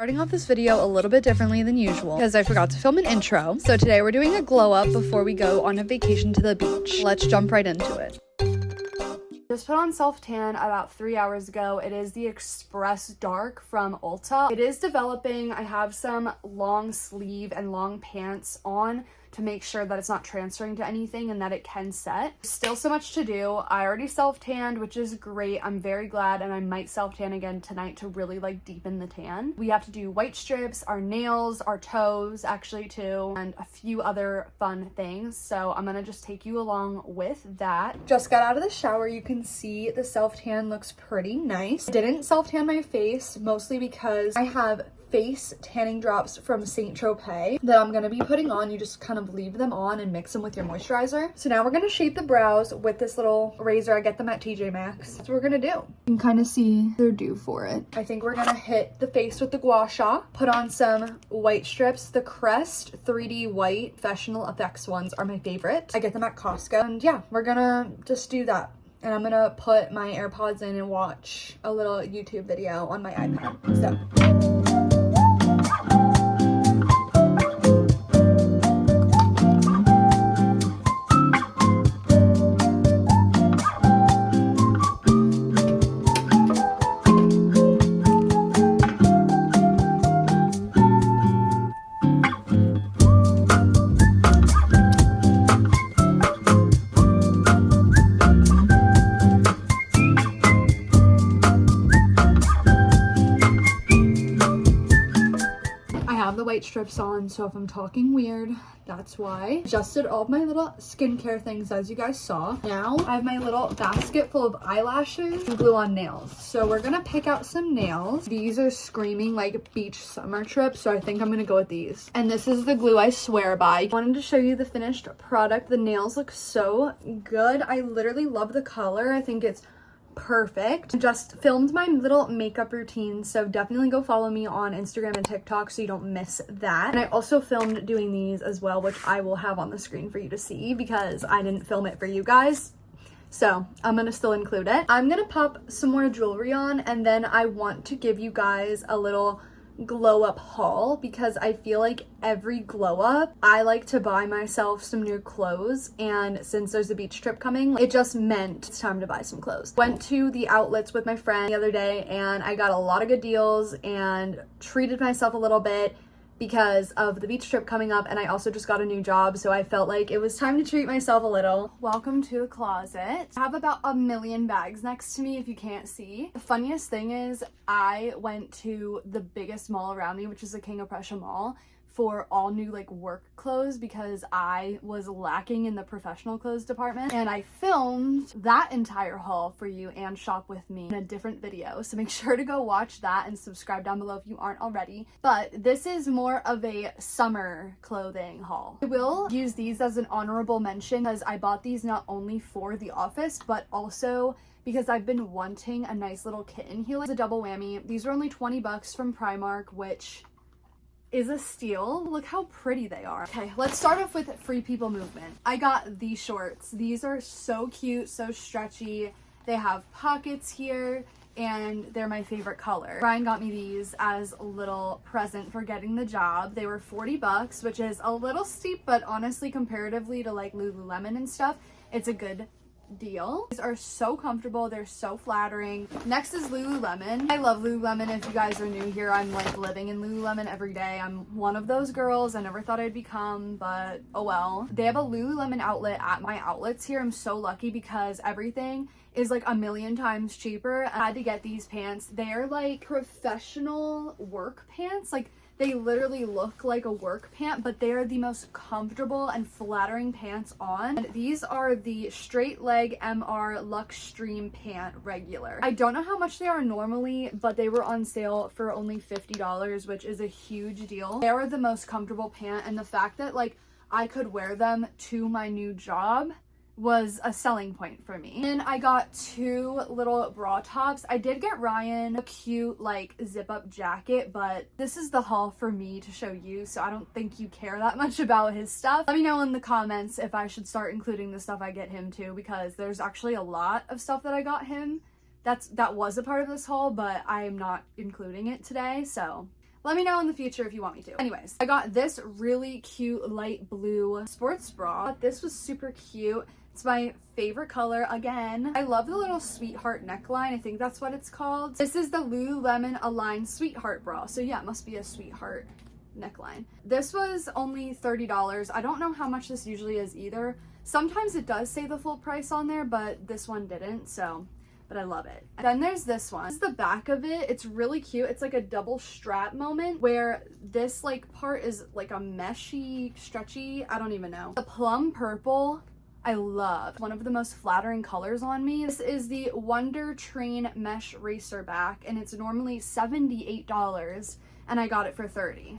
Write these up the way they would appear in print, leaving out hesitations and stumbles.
Starting off this video a little bit differently than usual because I forgot to film an intro. So today we're doing a glow up before we go on a vacation to the beach. Let's jump right into it. Just put on self tan about 3 hours ago. It is the Express Dark from Ulta. It is developing. I have some long sleeve and long pants on to make sure that it's not transferring to anything and that it can set. Still so much to do. I already self-tanned, which is great. I'm very glad, and I might self-tan again tonight to really like deepen the tan. We have to do white strips, our nails, our toes actually too, and a few other fun things. So I'm gonna just take you along with that. Just got out of the shower. You can see the self-tan looks pretty nice. Didn't self-tan my face, mostly because I have face tanning drops from St. Tropez that I'm gonna be putting on. You just kind of leave them on and mix them with your moisturizer. So now we're gonna shape the brows with this little razor. I get them at TJ Maxx. That's what we're gonna do. You can kind of see they're due for it. I think we're gonna hit the face with the gua sha, put on some white strips. The Crest 3D white professional effects ones are my favorite. I get them at Costco. And yeah, we're gonna just do that. And I'm gonna put my AirPods in and watch a little YouTube video on my iPad. So. The white strips on, so if I'm talking weird, that's why. Adjusted all of my little skincare things as you guys saw. Now I have my little basket full of eyelashes and glue on nails. So we're gonna pick out some nails. These are screaming like beach summer trip, so I think I'm gonna go with these. And this is the glue I swear by. I wanted to show you the finished product. The nails look so good. I literally love the color. I think it's perfect. Just filmed my little makeup routine, so definitely go follow me on Instagram and TikTok so you don't miss that. And I also filmed doing these as well, which I will have on the screen for you to see because I didn't film it for you guys. So I'm gonna still include it. I'm gonna pop some more jewelry on, and then I want to give you guys a little glow up haul because I feel like every glow up I like to buy myself some new clothes, and since there's a beach trip coming, it just meant it's time to buy some clothes. Went to the outlets with my friend the other day and I got a lot of good deals and treated myself a little bit because of the beach trip coming up, and I also just got a new job, so I felt like it was time to treat myself a little. Welcome to the closet. I have about a million bags next to me if you can't see. The funniest thing is I went to the biggest mall around me, which is the King of Prussia Mall, for all new like work clothes because I was lacking in the professional clothes department, and I filmed that entire haul for you and shop with me in a different video, so make sure to go watch that and subscribe down below if you aren't already. But this is more of a summer clothing haul. I will use these as an honorable mention because I bought these not only for the office but also because I've been wanting a nice little kitten heel. It's a double whammy. These are only 20 bucks from Primark, which is a steal. Look how pretty they are. Okay, let's start off with Free People Movement. I got these shorts. These are so cute, so stretchy. They have pockets here and they're my favorite color. Brian got me these as a little present for getting the job. They were 40 bucks, which is a little steep, but honestly, comparatively to like Lululemon and stuff, it's a good deal. These are so comfortable, they're so flattering. Next is Lululemon. I love Lululemon. If you guys are new here, I'm like living in Lululemon every day. I'm one of those girls I never thought I'd become, but oh well. They have a Lululemon outlet at my outlets here. I'm so lucky because everything is like a million times cheaper. I had to get these pants. They're like professional work pants. Like they literally look like a work pant, but they are the most comfortable and flattering pants on. And these are the straight leg MR Luxe Stream pant regular. I don't know how much they are normally, but they were on sale for only $50, which is a huge deal. They are the most comfortable pant, and the fact that like I could wear them to my new job was a selling point for me. And I got two little bra tops. I did get Ryan a cute like zip up jacket, but this is the haul for me to show you, so I don't think you care that much about his stuff. Let me know in the comments if I should start including the stuff I get him too, because there's actually a lot of stuff that I got him that was a part of this haul, but I am not including it today. So Let me know in the future if you want me to. Anyways, I got this really cute light blue sports bra. This was super cute. It's my favorite color again. I love the little sweetheart neckline. I think that's what it's called. This is the Lululemon Align Sweetheart bra. So yeah, it must be a sweetheart neckline. This was only $30. I don't know how much this usually is either. Sometimes it does say the full price on there, but this one didn't, so, but I love it. And then there's this one. This is the back of it. It's really cute. It's like a double strap moment where this like part is like a meshy, stretchy, I don't even know. The plum purple, I love. One of the most flattering colors on me. This is the Wonder Train Mesh Racer Back, and it's normally $78, and I got it for $30.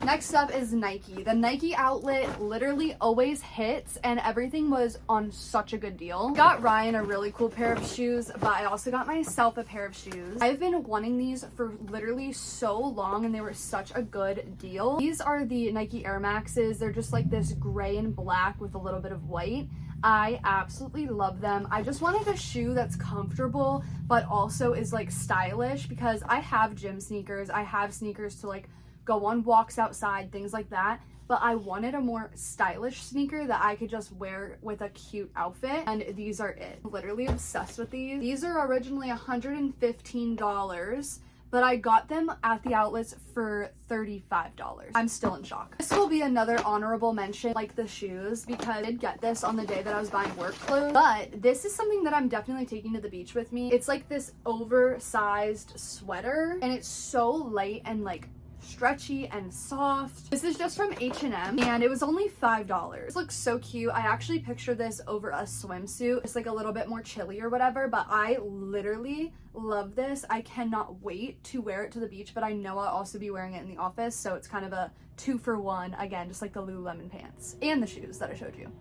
Next up is Nike. The Nike outlet literally always hits, and everything was on such a good deal. Got Ryan a really cool pair of shoes, but I also got myself a pair of shoes. I've been wanting these for literally so long, and they were such a good deal. These are the Nike Air Maxes. They're just like this gray and black with a little bit of white. I absolutely love them. I just wanted a shoe that's comfortable but also is like stylish, because I have gym sneakers. I have sneakers to like go on walks outside, things like that. But I wanted a more stylish sneaker that I could just wear with a cute outfit, and these are it. Literally obsessed with these. These are originally $115. But I got them at the outlets for $35. I'm still in shock. This will be another honorable mention, like the shoes, because I did get this on the day that I was buying work clothes. But this is something that I'm definitely taking to the beach with me. It's like this oversized sweater, and it's so light and like stretchy and soft. This is just from H&M, and it was only $5. This looks so cute. I actually picture this over a swimsuit. It's like a little bit more chilly or whatever, but I literally love this. I cannot wait to wear it to the beach, but I know I'll also be wearing it in the office, so it's kind of a 2-for-1, again, just like the Lululemon pants and the shoes that I showed you.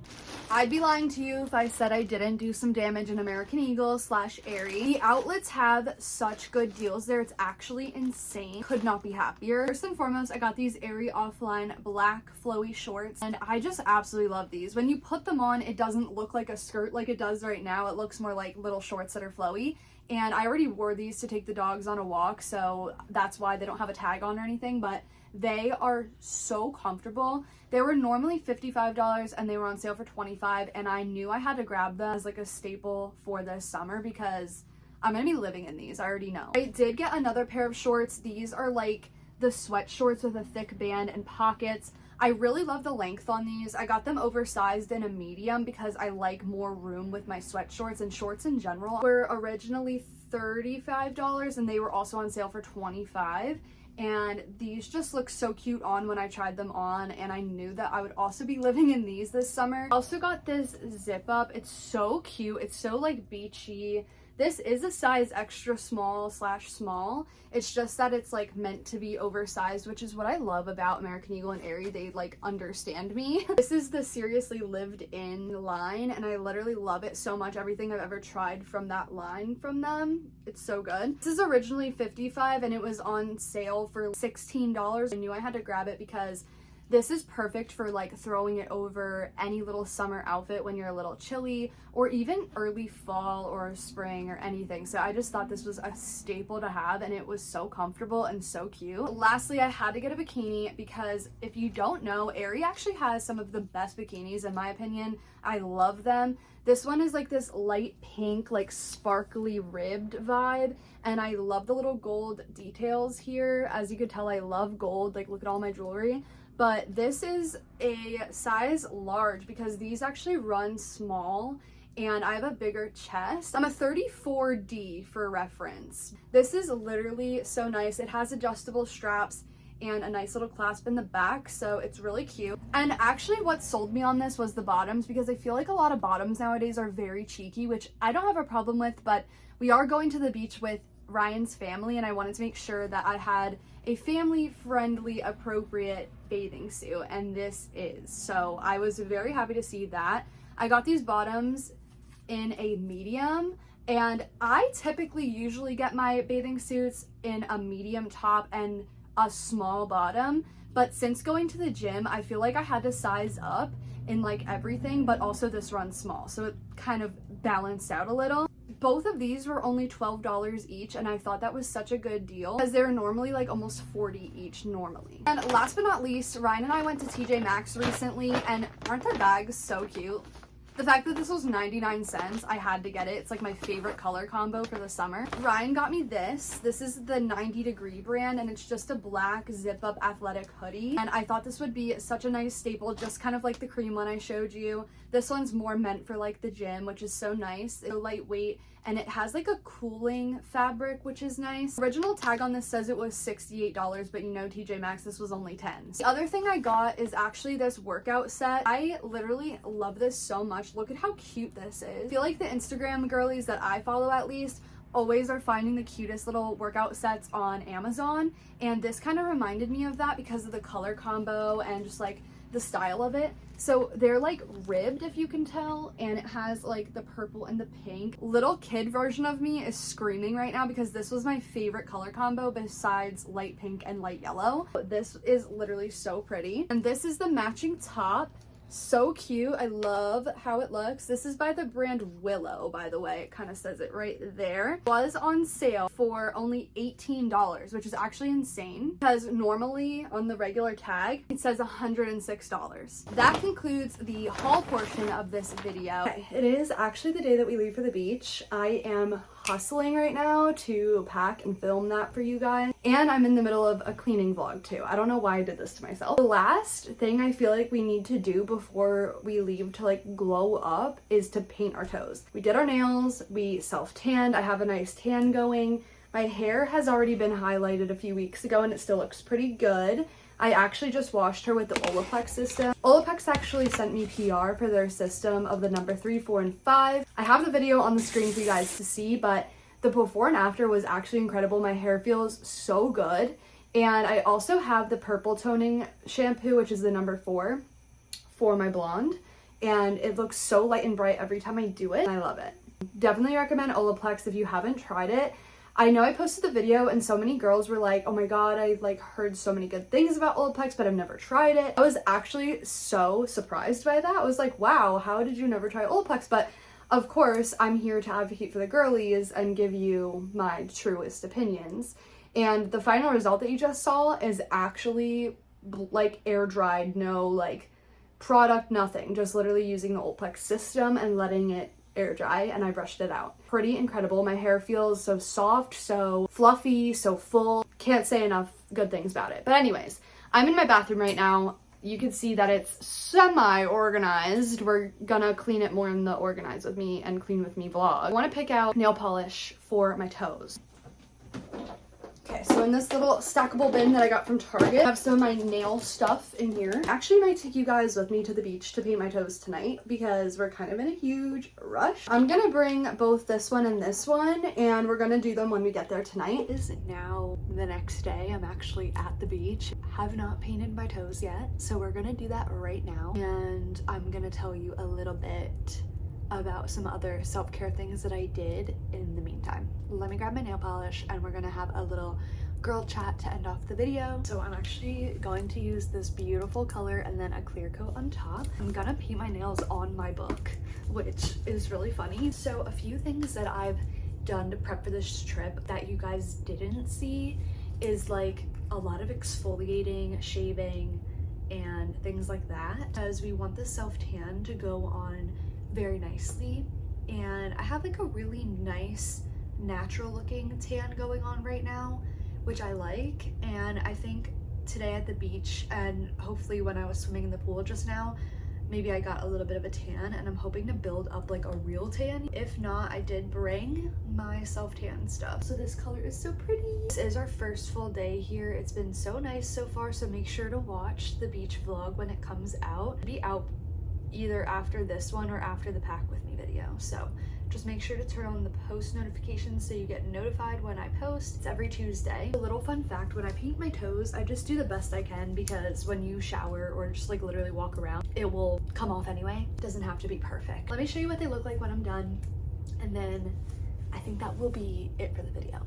I'd be lying to you if I said I didn't do some damage in American Eagle / Aerie. The outlets have such good deals there. It's actually insane. Could not be happier. First and foremost, I got these Aerie Offline black flowy shorts, and I just absolutely love these. When you put them on, it doesn't look like a skirt like it does right now. It looks more like little shorts that are flowy. And I already wore these to take the dogs on a walk, so that's why they don't have a tag on or anything, but they are so comfortable. They were normally $55 and they were on sale for $25, and I knew I had to grab them as like a staple for this summer because I'm gonna be living in these, I already know. I did get another pair of shorts. These are like the sweat shorts with a thick band and pockets. I really love the length on these. I got them oversized in a medium because I like more room with my sweat shorts, and shorts in general were originally $35 and they were also on sale for $25. And these just look so cute on when I tried them on, and I knew that I would also be living in these this summer. Also got this zip up. It's so cute. It's so like beachy. This is a size extra small / small. It's just that it's like meant to be oversized, which is what I love about American Eagle and Aerie. They like understand me. This is the Seriously Lived In line, and I literally love it so much. Everything I've ever tried from that line from them, it's so good. This is originally $55 and it was on sale for $16. I knew I had to grab it because this is perfect for like throwing it over any little summer outfit when you're a little chilly, or even early fall or spring or anything. So I just thought this was a staple to have, and it was so comfortable and so cute. Lastly, I had to get a bikini because if you don't know, Aerie actually has some of the best bikinis in my opinion. I love them. This one is like this light pink, like sparkly ribbed vibe, and I love the little gold details here. As you could tell, I love gold. Like, look at all my jewelry. But this is a size large because these actually run small and I have a bigger chest. I'm a 34D for reference. This is literally so nice. It has adjustable straps and a nice little clasp in the back, so it's really cute. And actually what sold me on this was the bottoms, because I feel like a lot of bottoms nowadays are very cheeky, which I don't have a problem with, but we are going to the beach with Ryan's family, and I wanted to make sure that I had a family-friendly, appropriate bathing suit, and this is. So I was very happy to see that. I got these bottoms in a medium, and I typically usually get my bathing suits in a medium top and a small bottom, but since going to the gym, I feel like I had to size up in like everything, but also this runs small, so it kind of balanced out a little. Both of these were only $12 each, and I thought that was such a good deal because they're normally like almost $40 each normally. And last but not least, Ryan and I went to TJ Maxx recently, and aren't their bags so cute? The fact that this was 99 cents, I had to get it. It's like my favorite color combo for the summer. Ryan got me this. This is the 90 Degree brand, and it's just a black zip-up athletic hoodie. And I thought this would be such a nice staple, just kind of like the cream one I showed you. This one's more meant for like the gym, which is so nice. It's so lightweight, and it has like a cooling fabric, which is nice. Original tag on this says it was $68, but you know TJ Maxx, this was only 10. The other thing I got is actually this workout set. I literally love this so much. Look at how cute this is. I feel like the Instagram girlies that I follow at least always are finding the cutest little workout sets on Amazon, and this kind of reminded me of that because of the color combo and just like the style of it. So they're like ribbed, if you can tell, and it has like the purple and the pink. Little kid version of me is screaming right now because this was my favorite color combo besides light pink and light yellow. This is literally so pretty. And this is the matching top. So cute. I love how it looks. This is by the brand Willow, by the way. It kind of says it right there. It was on sale for only $18, which is actually insane because normally on the regular tag it says $106. That concludes the haul portion of this video. Okay, it is actually the day that we leave for the beach. I am hustling right now to pack and film that for you guys, and I'm in the middle of a cleaning vlog too. I don't know why I did this to myself. The last thing I feel like we need to do before we leave to like glow up is to paint our toes. We did our nails, we self-tanned, I have a nice tan going. My hair has already been highlighted a few weeks ago and it still looks pretty good. I actually just washed her with the Olaplex system. Olaplex actually sent me PR for their system of the number 3, 4, and 5. I have the video on the screen for you guys to see, but the before and after was actually incredible. My hair feels so good. And I also have the purple toning shampoo, which is the number 4 for my blonde. And it looks so light and bright every time I do it. I love it. Definitely recommend Olaplex if you haven't tried it. I know I posted the video and so many girls were like, oh my god, I like heard so many good things about Olaplex, but I've never tried it. I was actually so surprised by that. I was like, wow, how did you never try Olaplex? But of course, I'm here to advocate for the girlies and give you my truest opinions. And the final result that you just saw is actually like air dried, no like product, nothing. Just literally using the Olaplex system and letting it air dry, and I brushed it out. Pretty incredible. My hair feels so soft, so fluffy, so full. Can't say enough good things about it. But anyways, I'm in my bathroom right now. You can see that it's semi-organized. We're gonna clean it more in the organize with me and clean with me vlog. I want to pick out nail polish for my toes. Okay, so in this little stackable bin that I got from Target, I have some of my nail stuff in here. I actually might take you guys with me to the beach to paint my toes tonight because we're kind of in a huge rush. I'm gonna bring both this one and this one, and we're gonna do them when we get there tonight. It is now the next day. I'm actually at the beach. Have not painted my toes yet, so we're gonna do that right now. And I'm gonna tell you a little bit about some other self-care things that I did in the meantime. Let me grab my nail polish and we're gonna have a little girl chat to end off the video. So I'm actually going to use this beautiful color and then a clear coat on top. I'm gonna paint my nails on my book, which is really funny. So a few things that I've done to prep for this trip that you guys didn't see is like a lot of exfoliating, shaving, and things like that, as we want the self-tan to go on very nicely. And I have like a really nice natural looking tan going on right now, which I like. And I think today at the beach, and hopefully when I was swimming in the pool just now, maybe I got a little bit of a tan, and I'm hoping to build up like a real tan. If not, I did bring my self-tan stuff. So this color is so pretty. This is our first full day here. It's been so nice so far, so make sure to watch the beach vlog when it comes out. It'll be out either after this one or after the pack with me video, so just make sure to turn on the post notifications so you get notified when I post. It's every Tuesday. A little fun fact, when I paint my toes, I just do the best I can, because when you shower or just like literally walk around, it will come off anyway. It doesn't have to be perfect. Let me show you what they look like when I'm done, and then I think that will be it for the video.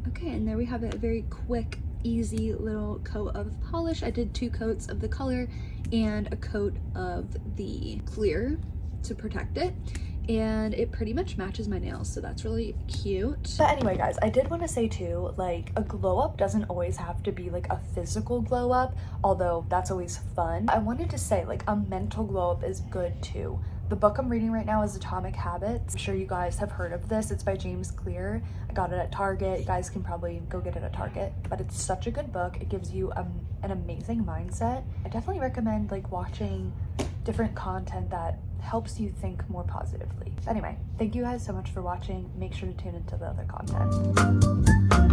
Okay, and there we have it, a very quick, easy little coat of polish. I did 2 coats of the color and a coat of the clear to protect it. and it pretty much matches my nails, so that's really cute. But anyway guys, I did want to say too, like a glow up doesn't always have to be like a physical glow up, although that's always fun. I wanted to say like a mental glow up is good too. The book I'm reading right now is Atomic Habits. I'm sure you guys have heard of this. It's by James Clear. I got it at Target. You guys can probably go get it at Target, but it's such a good book. It gives you an amazing mindset. I definitely recommend like watching different content that helps you think more positively. Anyway, thank you guys so much for watching. Make sure to tune into the other content.